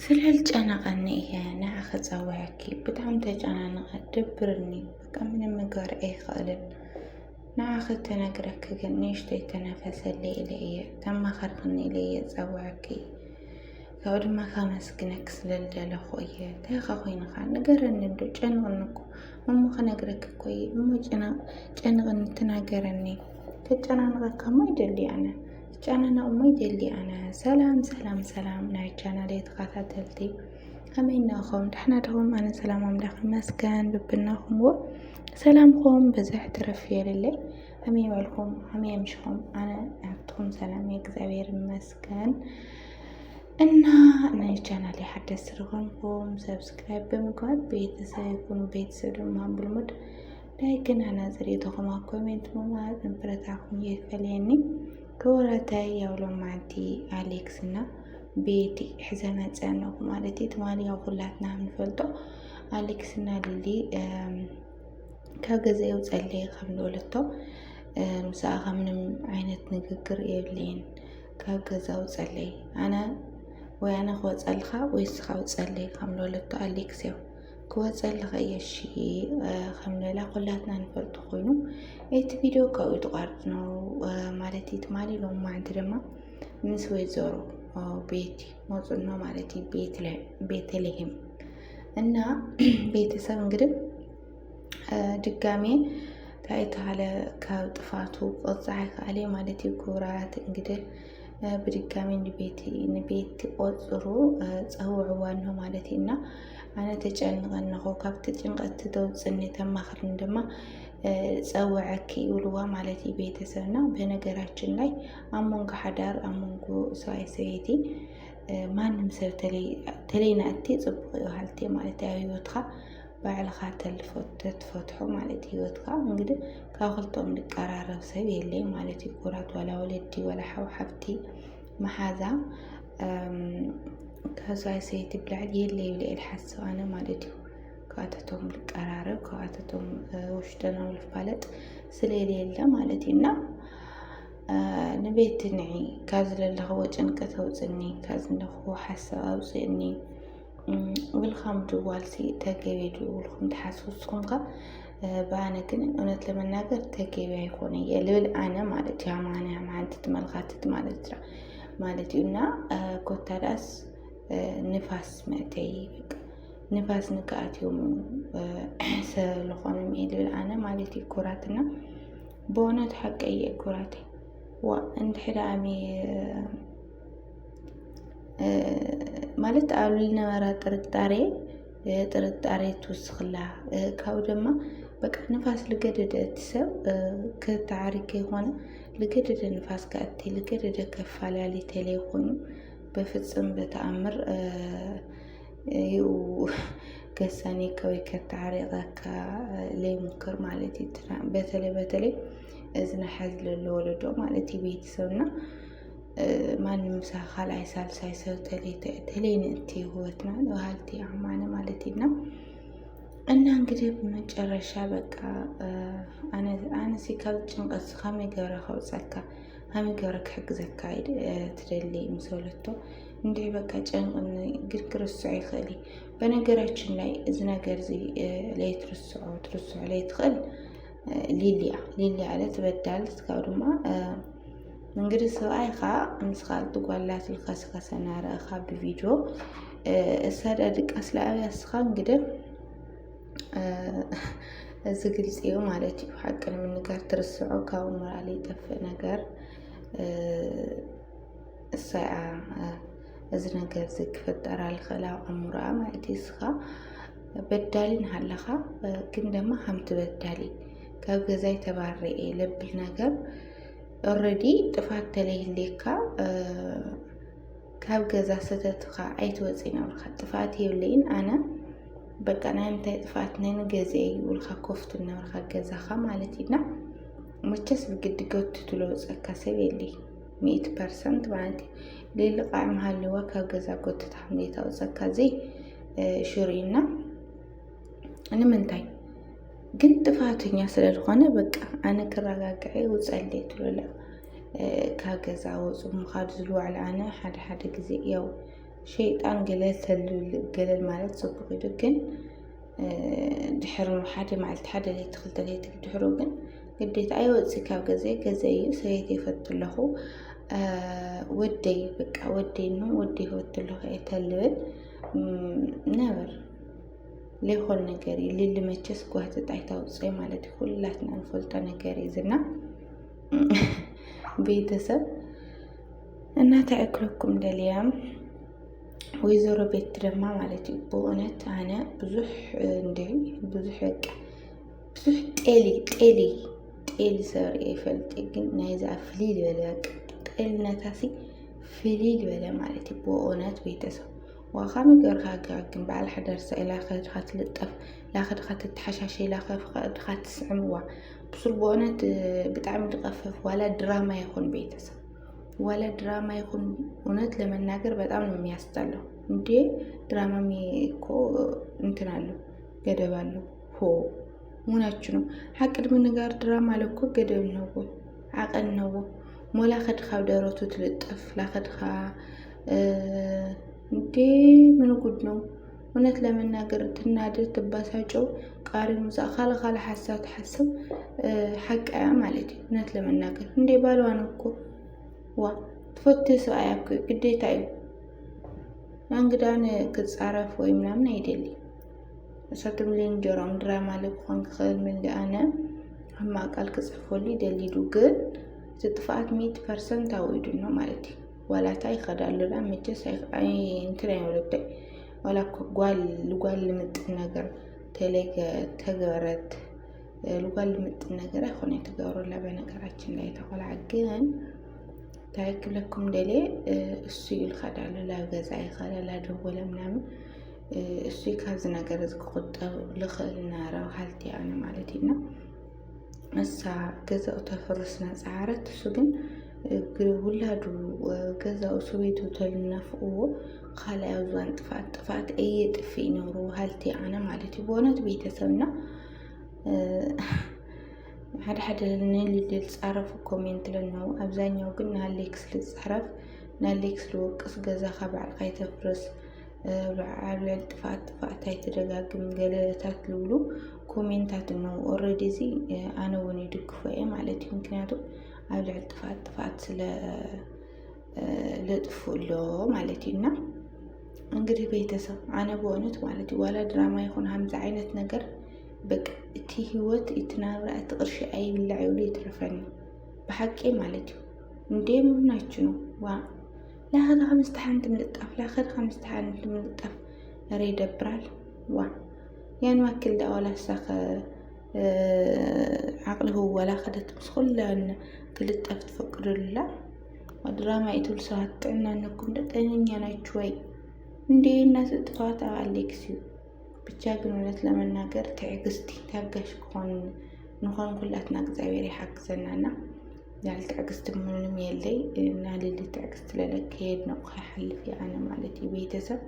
ስለልጨነቀኒ እየ ንዓኸ ፀዋዕኪ ብጣዕሚ ተጨናነቐ ደብርኒ በቃ ምንም ምግባር ኣይክእልን ንዓኸ ተነግረኪ ግን ንእሽተይ ተነፈሰለይ ኢለ እየ ተማኸርክኒ ኢለ እየ ፀዋዕኪ ካብኡ ድማ ካመስግነክ ስለልደለኹ እየ እንታይ ኸ ኮይንካ ንገረኒ ዶ ጨንቕኒ እኮ እሞ ክነግረኪ እኮ እየ እሞ ጨንቕኒ ትናገረኒ ከጨናንቐካ ሞ ይደሊ ኣነ ጨናነቕ ሞ ይደሊ ኣነ ሰላም ናይ ቻናለይ ተኸታተልቲ ከመይ ኢናኹም ድሕና ዲኹም ኣነ ሰላም ኣምላኽ ይመስገን ብብናኹምዎ ሰላምኩም ብዙሕ ትረፍ የለለይ ከመይ በልኩም ከመይ ኣምሽኹም ኣነ ናብትኩም ሰላም እግዚአብሔር ይመስገን እና ናይ ቻናለይ ሓደስቲ ዝኾንኩም ሰብስክራይብ ብምግባር ቤተሰብ ይኩኑ ቤተሰብ ድማ ብልሙድ ላይክን ኣናፅሪትኩም ኣብ ኮሜንት ምማር ንብረታኩም ይፈልየኒ ክብረተይ ያውሎም ማዕንቲ ኣሌክስ እና ቤቲ ሕዘ መፀንኹ ማለት ትማሊ ያው ኩላትና ንፈልጦ ኣሌክስ እና ሊሊ ካብ ገዛ የውፀለይ ከም ልበለቶ ምሳኻ ምንም ዓይነት ንግግር የብለይን ካብ ገዛ ውፀለይ ኣነ ወይ ኣነ ክወፀልካ ወይ ስኻ ውፀለይ ከም ልበለቶ ኣሌክስ ያው ክወፀልኸ የሺ ከም ልበላ ኩላትና ንፈልጦ ኮይኑ እቲ ቪድዮ ካብኡ ተቋርጥ ነው ማለት ትማሊ ሎም ማዕንቲ ድማ ምስ ወይዘሮ ቤቲ መፁና ማለት ቤተልሔም እና ቤተሰብ እንግዲህ ድጋሜ ታይተሃለ ካብ ጥፋቱ ቆፃይ ካለ ማለት ኩራት እንግዲህ ብድጋሜ ንቤቲ ቆፅሩ ፀውዕዋ ነው ማለት እና ኣነ ተጨንቐንኹ ካብቲ ጭንቀት ተውፅኒ ተማኽርኒ ድማ ፀውዐኪ ይብልዋ ማለት ቤተሰብና በነገራችን ላይ ኣሞንጎ ሓዳር ኣሞንጎ ሰብኣይ ሰበይቲ ማንም ሰብ ተለይናእቲ ፅቡቅ ይባሃልቲ ማለት ኣብ ሂወትካ ባዕልካ ተትፈትሖ ማለት ሂወትካ እንግዲህ ካብ ክልቶም ንቀራረብ ሰብ የለይ ማለት ኩራት ወላ ወለዲ ወላ ሓፍቲ መሓዛ ከሰብኣይ ሰበይቲ ብላዕሊ የለይ ይብለ ኢልሓስብ ኣነ ማለት እዩ ካብኣቶም ልቀራረብ ካብኣቶም ውሽጠና ልፋለጥ ስለሌለ ማለት እና ንቤት ንዒ ካብ ዘለለኽዎ ጭንቀት ኣውፅኒ ካብ ዘለኽዎ ሓሳብ ኣውፅእኒ ብልካም ድዋልሲ ተገቢዱ ብልኩም ትሓስቡ ንስኹም ከ ብኣነ ግን እውነት ለመናገር ተገቢ ኣይኮነ እየ ልብል ኣነ ማለት እዩ ማዓንቲ ትመልካትት ማለት እዩ እና ኮታዳስ ንፋስ መእተይ ንፋስ ንክኣትዮም ስለዝኾነ እየ ልብል ኣነ ማለት እዩ ኩራትና ብእውነት ሓቀይ እየ ኩራተይ ዋ እንድሕር ኣሜ ማለት ኣብ ልነበራ ጥርጣሬ ትውስኽላ ካብኡ ድማ በቃ ንፋስ ልገደደ እትሰብ ከተዓሪከ ይኾነ ልገደደ ንፋስ ከኣቲ ልገደደ ከፋላሊ ተለይ ኮይኑ በፍፅም በተኣምር ይኡ ገሳኒ ከወይ ከተዓሪቐካ ለይሙክር ማለት እዩ በተለይ እዝና ሓዝ ለሎ ወለዶ ማለት እዩ ቤተሰብና ማንም ምሳ ካልኣይ ሳልሳይ ሰብ ተለይን እቲ ህይወትና ባህልቲ ኣማነ ማለት ኢና እና እንግዲህ በመጨረሻ በቃ ኣነሲ ካብ ጭንቀት ከመይ ገበረ ከውፀልካ ከመይ ገበረ ክሕግዘካ ትደሊ ምሰለቶ እንዲህ በቃ ጨንቅኒ ግርግርስዖ ይኽእል በነገራችን ላይ እዚ ነገር እዚ ለይትርስዖ ለይትኽእል ሊልያ አለ ትበዳል እስካው ድማ እንግዲህ ሰብኣይካ ምስ ካልቱ ጓላት ልከስከሰናረእኻ ብቪዲዮ እሳዳ ድቃስ ለኣብያስኻ እንግዲህ እዚ ግልጽ እዩ ማለት እዩ ሓቅን ምንጋር ትርስዖ ካብ ሞራል ይጠፍእ ነገር እሳያ እዚ ነገር ዝክፈጠር አልኸላ አምራ ማለት ይስኻ በዳሊን ሃለኻ ግን ድማ ሓምት በዳሊ ካብ ገዛይ ተባረኤ ለብል ነገር ኦሬዲ ጥፋት ተለይልካ ካብ ገዛ ሰተትካ ኣይትወፂና ብርካ ጥፋት የብለይን ኣነ በቃ ናይ ምንታይ ጥፋት ናይ ገዛ ይብልካ ኮፍት ነብርካ ገዛኻ ማለት ኢና መቸስ ብግዲ ገት ትለውፀካ ሰብ የለይ 100% ማለት ለልቃዕ መሃልዋ ካብ ገዛ ጎትታ ሕምሌታ ወፀካ ዘይ ሹሪና ንምንታይ ግን ጥፋተኛ ስለልኾነ በቃ ኣነ ክረጋግዐ ውፀለይ ትብላ ካብ ገዛ ወፁ ምኻድ ዝልዋዕለ ኣነ ሓደ ግዜ ያው ሸይጣን ገለል ማለት ጽቡቕ ኢሉ ግን ድሕሪ ሓደ መዓልቲ ሓደ ለይቲ ክልተ ለይቲ ድሕሩ ግን ግዴታ ኣይወፅእ ካብ ገዘይ እዩ ሰበይቲ ይፈቱ ኣለኹ ወደይ በቃ ወደይ ነው ወደይ ይፈቱ ኣለኹ እተልብል ነበር ለይኮን ነገር ልልመቸስ ጓህት አይታውፅይ ማለት ሁላትና እንፈልጦ ነገር ይዝና ቤተሰብ እና ተአክለኩም ደልያም ወይዘሮ ቤት ደማ ማለት በእውነት አነ ብዙሕ ብዙሕ ጤሊ ሰር ይፈልጥ ግን ናይዛ ፍሊል በለ ጤልነታሲ ፍሊል በለ ማለት በእውነት ቤተሰብ وخام جرها جن بعد حدر سئلة خد خات للطف لا خد خات التحشاشي لا خد خات سعموا بصل بونت بتعمل غفف ولا دراما يكون بيتس ولا دراما يكون ونت لما ناقر بتعمل ميستلو ندي دراما ميكو انتنالو قدبالو هو مناچنو حق من نغار دراما لكو قدب نو عقل نو مولا خد خاو دروتو تلطف لا خد خا እንዴ ምን ጉድ ነው እውነት ለመናገር ትናደድ ተባሳጨው ቃሪ ሙዛ ካለ ሐሳብ ተሐስብ ሐቀያ ማለት እውነት ለመናገር እንዴ ባሏን እኮ ዋ ተፈተሰ አያክ ግዴታ እዩ እንግዳን ከጻረፍ ወይ ምናምን አይደል እሰትም ለንጀራም ድራማ ለቆን ከምን ለአነ አማ ቃል ከጽፎሊ ደሊዱ ግን ጥፋት 100% አውይዱ ነው ማለት ولا تاي خدالو لا مجس اي انتنا يولد ولا قال لمጥ ነገር ተለገ ተገረት لقال لمጥ ነገር አይሆነ ተገሩ ለበነገራችን ላይ ተቆላግን ታይክለኩም ደሌ እሱ ይልخዳሉ ላገዛ ይخዳ ላደወለ ምናምን እሱ ካዝ ነገር ዝቆጠብ ለخልና راو حالتي انا ማለቴና እሳ ገዛው ተፈርስና ጻረት እሱ ግን ግሩላዱ ገዛው ሱቤቱ ተልናፍኦ خاله ያዟን ጥፋት እየጥፊ ነው ሀልቲ አነ ማለት ይቦነት ቤተሰብና ሓደ ልል ጻረፉ ኮሜንት ለነው አብዛኛው ግን ናሌክስ ልጻረፍ ናሌክስ ልወቅስ ገዛ ከባል ካይተፍርስ በዓል ጥፋት አይተደጋግም ገለታት ልብሉ ኮሜንታት ነው ኦሬዲ ዚ አነ ወኔ ድክፈየ ማለት ምክንያቱም አብላል ጥፋት ስለ ለጥፉሎ ማለትና እንግዲህ ቤተሰብ አነ በእውነት ማለት ዋላ ድራማ ይሆን 50 አይነት ነገር በቃ እቲ ህይወት ኢትናራ አትቅርሽ አይብላዩ ለትረፈኒ በሐቂ ማለት እንዴም ናችሁ ነው ዋ ላኸዳ 5 አንድ ምልጣፍ ላኸዳ 5 አንድ ምልጣፍ ሬ ደብራል ዋ ያን ማክል ዳውላ ሳኸ عقله ولا خدت مسخلان كلطف تفقدلا ودراما يتول ساعات انكم دقنيا ናችሁይ እንዴ እናስ ጥፋት አሌክሲው ብቻ ግን እውነት ለመናገር ትዕግስቲ ታጋሽ ኮን ንኾን ኩላትና እግዚአብሔር ይሐግዘናና ያልትዕግስት ምንም የለይ እና ለልትዕግስት ለለከሄድ ነው ከሐልፍ ያነ ማለት ቤተሰብ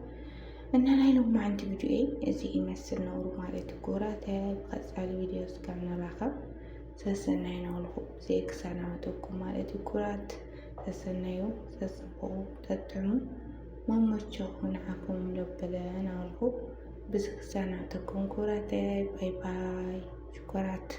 እና ላይለው ማንት ቪዲዮ እዚህ ይመስል ነው ማለት ጎራታ በቀጣይ ቪዲዮስ ከመራኸብ ሰሰናይ ነው ለሁ ዘክሳና ተኩ ማለት ጎራት ሰሰናዩ ሰስቦ ተጥሙ ማማቸው ሆነ አኩም ለበለና ለሁ በዝክሳና ተኩ ጎራታ ባይ ባይ ጎራት